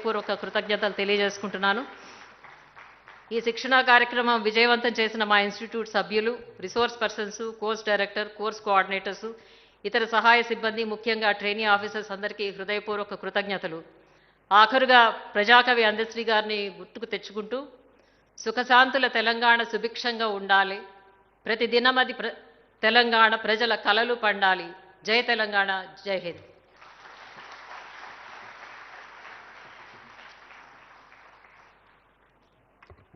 పూర్వక కృతజ్ఞతలు తెలియజేసుకుంటున్నాను. ఈ శిక్షణా కార్యక్రమం విజయవంతం చేసిన మా ఇన్స్టిట్యూట్ సభ్యులు, resource persons, course director, course coordinators, ఇతర సహాయ సిబ్బంది, ముఖ్యంగా ట్రైనీ ఆఫీసర్స్ అందరికీ హృదయపూర్వక కృతజ్ఞతలు. ఆఖరుగా ప్రజాకవి అందశ్రీ గారిని గుర్తుకు తెచ్చుకుంటూ, సుఖశాంతుల తెలంగాణ సుభిక్షంగా ఉండాలి, ప్రతిదినమది తెలంగాణ ప్రజల కలలు పండాలి. జై తెలంగాణ, జై హింద్.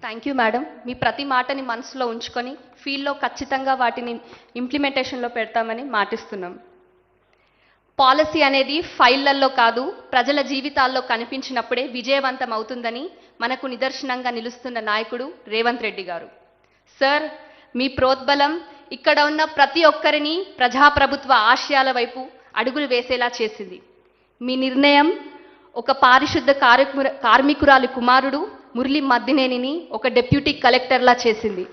Thank you madam. మీ ప్రతి మాటని మనసులో ఉంచుకొని ఫీల్డ్లో ఖచ్చితంగా వాటిని ఇంప్లిమెంటేషన్లో పెడతామని మాటిస్తున్నాం. పాలసీ అనేది ఫైళ్లల్లో కాదు, ప్రజల జీవితాల్లో కనిపించినప్పుడే విజయవంతం అవుతుందని మనకు నిదర్శనంగా నిలుస్తున్న నాయకుడు రేవంత్ రెడ్డి గారు. సార్, మీ ప్రోద్బలం ఇక్కడ ఉన్న ప్రతి ఒక్కరిని ప్రజాప్రభుత్వ ఆశయాల వైపు అడుగులు వేసేలా చేసింది. మీ నిర్ణయం ఒక పారిశుద్ధ కార్మికురాలి కుమారుడు మురళి మద్దినేనిని ఒక డెప్యూటీ కలెక్టర్లా చేసింది.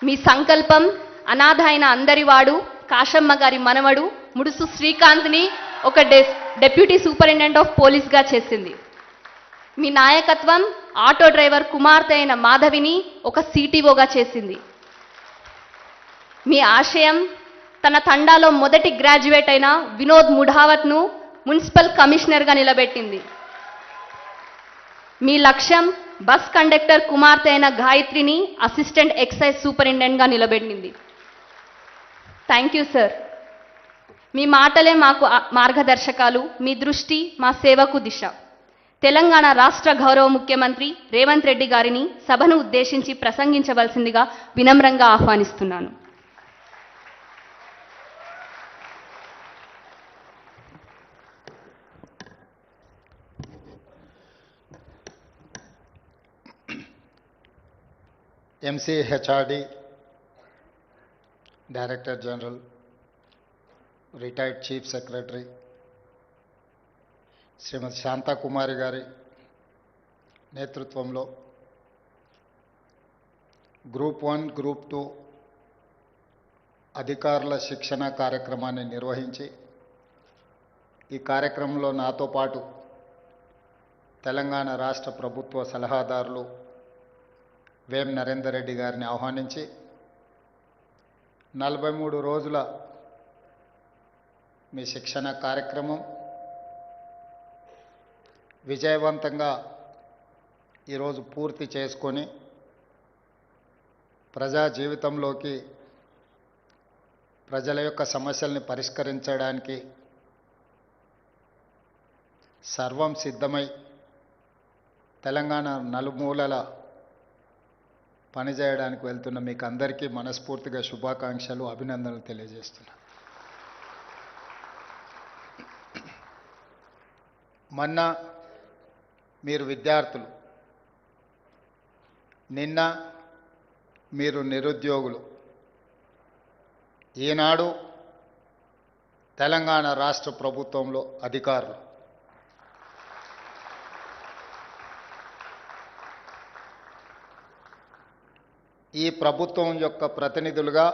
మీ సంకల్పం అనాథ అయిన అందరివాడు కాశమ్మ గారి మనవడు ముడుసు శ్రీకాంత్ని ఒక డెప్యూటీ సూపరింటెండెంట్ ఆఫ్ పోలీస్గా చేసింది. మీ నాయకత్వం ఆటో డ్రైవర్ కుమార్తె అయిన మాధవిని ఒక సిటిఓగా చేసింది. మీ ఆశయం తన తండాలో మొదటి గ్రాడ్యుయేట్ అయిన వినోద్ ముఢావత్ను మున్సిపల్ కమిషనర్గా నిలబెట్టింది. మీ లక్ష్యం బస్ కండక్టర్ కుమార్తె అయిన గాయత్రిని అసిస్టెంట్ ఎక్సైజ్ సూపరింటెండెంట్గా నిలబెట్టింది. Thank you sir. మీ మాటలే మాకు మార్గదర్శకాలు, మీ దృష్టి మా సేవకు దిశ. తెలంగాణ రాష్ట్ర గౌరవ ముఖ్యమంత్రి రేవంత్ రెడ్డి గారిని సభను ఉద్దేశించి ప్రసంగించవలసిందిగా వినమ్రంగా ఆహ్వానిస్తున్నాను. MCHRD, Director General, Retired Chief Secretary, శ్రీమతి శాంతా కుమారి గారి నేతృత్వంలో గ్రూప్ 1, గ్రూప్ 2 అధికారుల శిక్షణ కార్యక్రమాన్ని నిర్వహించి, ఈ కార్యక్రమంలో నాతో పాటు తెలంగాణ రాష్ట్ర ప్రభుత్వ సలహాదారులు వేం నరేందర్ రెడ్డి గారిని ఆహ్వానించి 43 రోజుల మీ శిక్షణ కార్యక్రమం విజయవంతంగా ఈరోజు పూర్తి చేసుకొని ప్రజా జీవితంలోకి ప్రజల యొక్క సమస్యల్ని పరిష్కరించడానికి సర్వం సిద్ధమై తెలంగాణ నలుమూలల పనిచేయడానికి వెళ్తున్న మీకు అందరికీ మనస్ఫూర్తిగా శుభాకాంక్షలు, అభినందనలు తెలియజేస్తున్నా. మొన్న మీరు విద్యార్థులు, నిన్న మీరు నిరుద్యోగులు, ఈనాడు తెలంగాణ రాష్ట్ర ప్రభుత్వంలో అధికారులు. ఈ ప్రభుత్వం యొక్క ప్రతినిధులుగా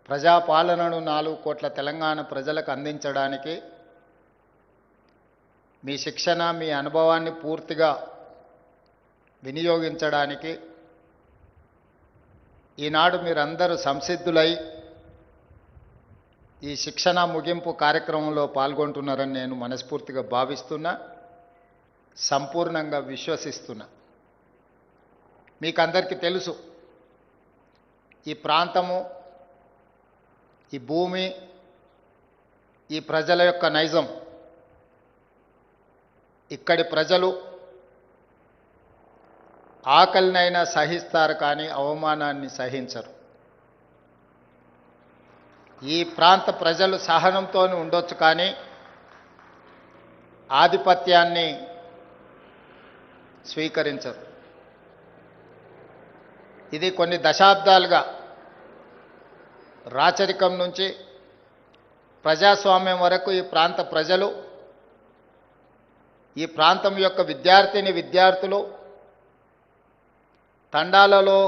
ప్రజాపాలనను 4 కోట్ల తెలంగాణ ప్రజలకు అందించడానికి మీ శిక్షణ, మీ అనుభవాన్ని పూర్తిగా వినియోగించడానికి ఈనాడు మీరందరూ సంసిద్ధులై ఈ శిక్షణ ముగింపు కార్యక్రమంలో పాల్గొంటున్నారని నేను మనస్ఫూర్తిగా భావిస్తున్నా, సంపూర్ణంగా విశ్వసిస్తున్నా. మీకు అందరికీ తెలుసు, ఈ ప్రాంతము, ఈ భూమి, ఈ ప్రజల యొక్క నైజం. ఇక్కడి ప్రజలు ఆకలినైనా సహిస్తారు కానీ అవమానాన్ని సహించరు. ఈ ప్రాంత ప్రజలు సహనంతో ఉండొచ్చు కానీ ఆధిపత్యాన్ని స్వీకరించరు. ఇది కొన్ని దశాబ్దాలుగా రాచరికం నుంచి ప్రజాస్వామ్యం వరకు ఈ ప్రాంత ప్రజలు, ఈ ప్రాంతం యొక్క విద్యార్థులు తండాలలో,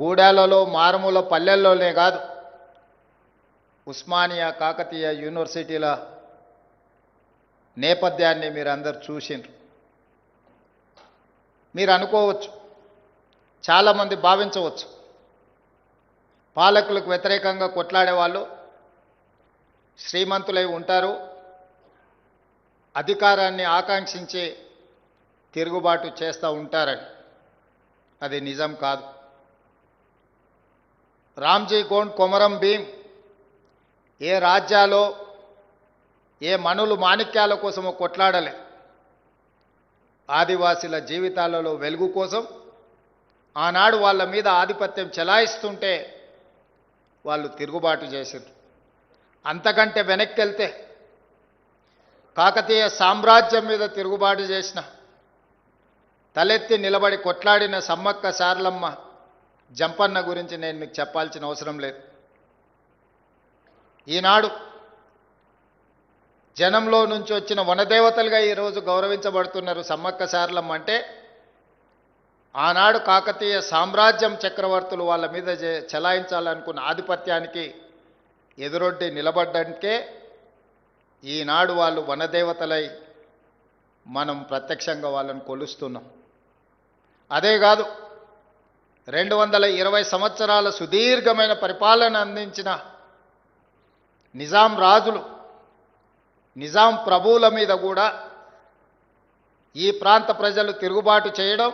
గూడాలలో, మారుమూల పల్లెల్లోనే కాదు, ఉస్మానియా, కాకతీయ యూనివర్సిటీల నేపథ్యాన్ని మీరు అందరు చూసిండ్రు. మీరు అనుకోవచ్చు, చాలామంది భావించవచ్చు, పాలకులకు వ్యతిరేకంగా కొట్లాడే వాళ్ళు శ్రీమంతులై ఉంటారు, అధికారాన్ని ఆకాంక్షించి తిరుగుబాటు చేస్తూ ఉంటారని. అది నిజం కాదు. రామ్జీ గోండ్ కొమరం భీం ఏ రాజ్యాలో ఏ మనులు మాణిక్యాల కోసమో కొట్లాడలే. ఆదివాసీల జీవితాలలో వెలుగు కోసం ఆనాడు వాళ్ళ మీద ఆధిపత్యం చెలాయిస్తుంటే వాళ్ళు తిరుగుబాటు చేశారు. అంతకంటే వెనక్కి వెళ్తే కాకతీయ సామ్రాజ్యం మీద తిరుగుబాటు చేసిన, తలెత్తి నిలబడి కొట్లాడిన సమ్మక్క సారలమ్మ జంపన్న గురించి నేను మీకు చెప్పాల్సిన అవసరం లేదు. ఈనాడు జనంలో నుంచి వచ్చిన వనదేవతలుగా ఈరోజు గౌరవించబడుతున్నారు సమ్మక్క సారలమ్మ. అంటే ఆనాడు కాకతీయ సామ్రాజ్యం చక్రవర్తులు వాళ్ళ మీద చెలాయించాలనుకున్న ఆధిపత్యానికి ఎదురొడ్డి నిలబడ్డానికే ఈనాడు వాళ్ళు వనదేవతలై మనం ప్రత్యక్షంగా వాళ్ళని కొలుస్తున్నాం. అదే కాదు, 220 సంవత్సరాల సుదీర్ఘమైన పరిపాలన అందించిన నిజాం రాజులు, నిజాం ప్రభువుల మీద కూడా ఈ ప్రాంత ప్రజలు తిరుగుబాటు చేయడం,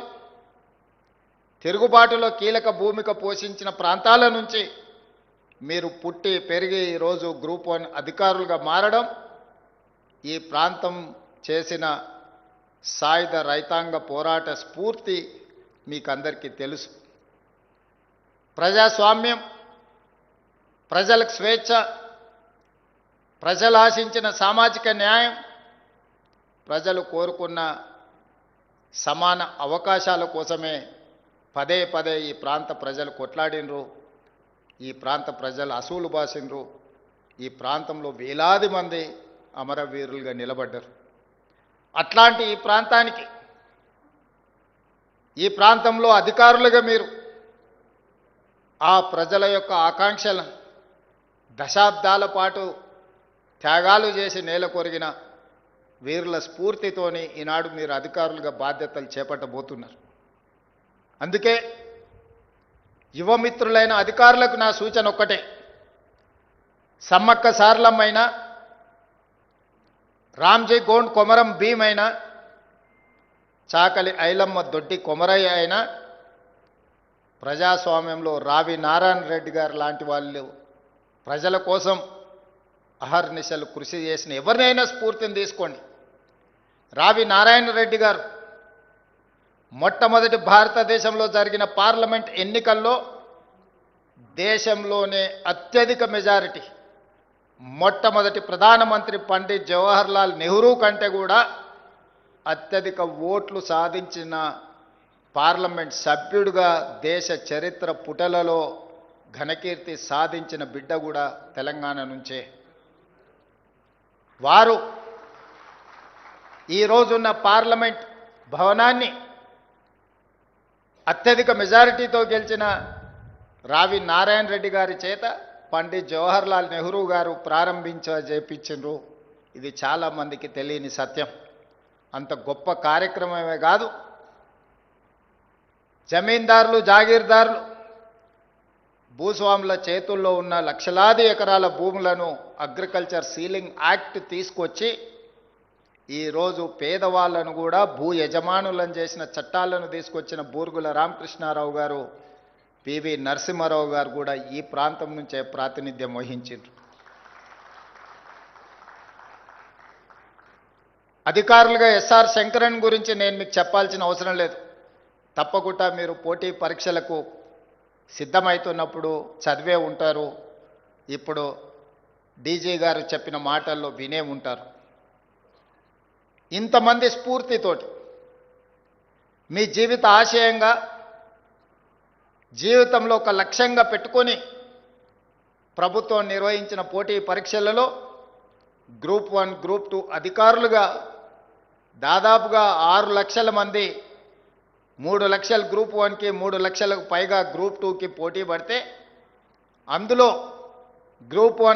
తిరుగుబాటులో కీలక భూమిక పోషించిన ప్రాంతాల నుంచి మీరు పుట్టి పెరిగి ఈరోజు గ్రూప్ 1 అధికారులుగా మారడం, ఈ ప్రాంతం చేసిన సాయుధ రైతాంగ పోరాట స్ఫూర్తి మీకు అందరికీ తెలుసు. ప్రజాస్వామ్యం, ప్రజలకు స్వేచ్ఛ, ప్రజలు ఆశించిన సామాజిక న్యాయం, ప్రజలు కోరుకున్న సమాన అవకాశాల కోసమే పదే పదే ఈ ప్రాంత ప్రజలు కొట్లాడినరు, ఈ ప్రాంత ప్రజలు అసూలు బాసిండ్రు, ఈ ప్రాంతంలో వేలాది మంది అమరవీరులుగా నిలబడ్డారు. అట్లాంటి ఈ ప్రాంతానికి, ఈ ప్రాంతంలో అధికారులుగా మీరు ఆ ప్రజల యొక్క ఆకాంక్షలను దశాబ్దాల పాటు త్యాగాలు చేసి నేల కొరిగిన వీరుల స్ఫూర్తితోని ఈనాడు మీరు అధికారులుగా బాధ్యతలు చేపట్టబోతున్నారు. అందుకే యువమిత్రులైన అధికారులకు నా సూచన ఒక్కటే, సమ్మక్క సారలమ్మైనా, రామ్జీ గోండ్ కొమరం భీం అయినా, చాకలి ఐలమ్మ దొడ్డి కొమరయ్య అయినా, ప్రజాస్వామ్యంలో రావి నారాయణ రెడ్డి గారు లాంటి వాళ్ళు ప్రజల కోసం అహర్నిశలు కృషి చేసిన ఎవరినైనా స్ఫూర్తిని తీసుకోండి. రావి నారాయణ రెడ్డి గారు మొట్టమొదటి భారతదేశంలో జరిగిన పార్లమెంట్ ఎన్నికల్లో దేశంలోనే అత్యధిక మెజారిటీ, మొట్టమొదటి ప్రధానమంత్రి పండిత్ జవహర్లాల్ నెహ్రూ కంటే కూడా అత్యధిక ఓట్లు సాధించిన పార్లమెంట్ సభ్యుడిగా దేశ చరిత్ర పుటలలో ఘనకీర్తి సాధించిన బిడ్డ కూడా తెలంగాణ నుంచే. వారు ఈరోజున్న పార్లమెంట్ భవనాన్ని అత్యధిక మెజారిటీతో గెలిచిన రావి నారాయణ రెడ్డి గారి చేత పండిత్ జవహర్లాల్ నెహ్రూ గారు ప్రారంభించేపించారు. ఇది చాలామందికి తెలియని సత్యం. అంత గొప్ప కార్యక్రమమే కాదు, జమీందారులు, జాగీర్దారులు, భూస్వాముల చేతుల్లో ఉన్న లక్షలాది ఎకరాల భూములను అగ్రికల్చర్ సీలింగ్ యాక్ట్ తీసుకొచ్చి ఈరోజు పేదవాళ్లను కూడా భూ యజమానులను చేసిన చట్టాలను తీసుకొచ్చిన బూర్గుల రామకృష్ణారావు గారు, పివి నరసింహారావు గారు కూడా ఈ ప్రాంతం నుంచే ప్రాతినిధ్యం వహించారు. అధికారులుగా ఎస్ఆర్ శంకరన్ గురించి నేను మీకు చెప్పాల్సిన అవసరం లేదు. తప్పకుండా మీరు పోటీ పరీక్షలకు సిద్ధమవుతున్నప్పుడు చదివే ఉంటారు. ఇప్పుడు డీజీ గారు చెప్పిన మాటల్లో వినే ఉంటారు. ఇంతమంది స్ఫూర్తితోటి మీ జీవిత ఆశయంగా, జీవితంలో ఒక లక్ష్యంగా పెట్టుకొని ప్రభుత్వం నిర్వహించిన పోటీ పరీక్షలలో గ్రూప్ 1, గ్రూప్ 2 అధికారులుగా దాదాపుగా 6 లక్షల మంది, 3 లక్షలు గ్రూప్ 1కి, 3 లక్షలకు పైగా గ్రూప్ 2కి పోటీ పడితే అందులో గ్రూప్ 1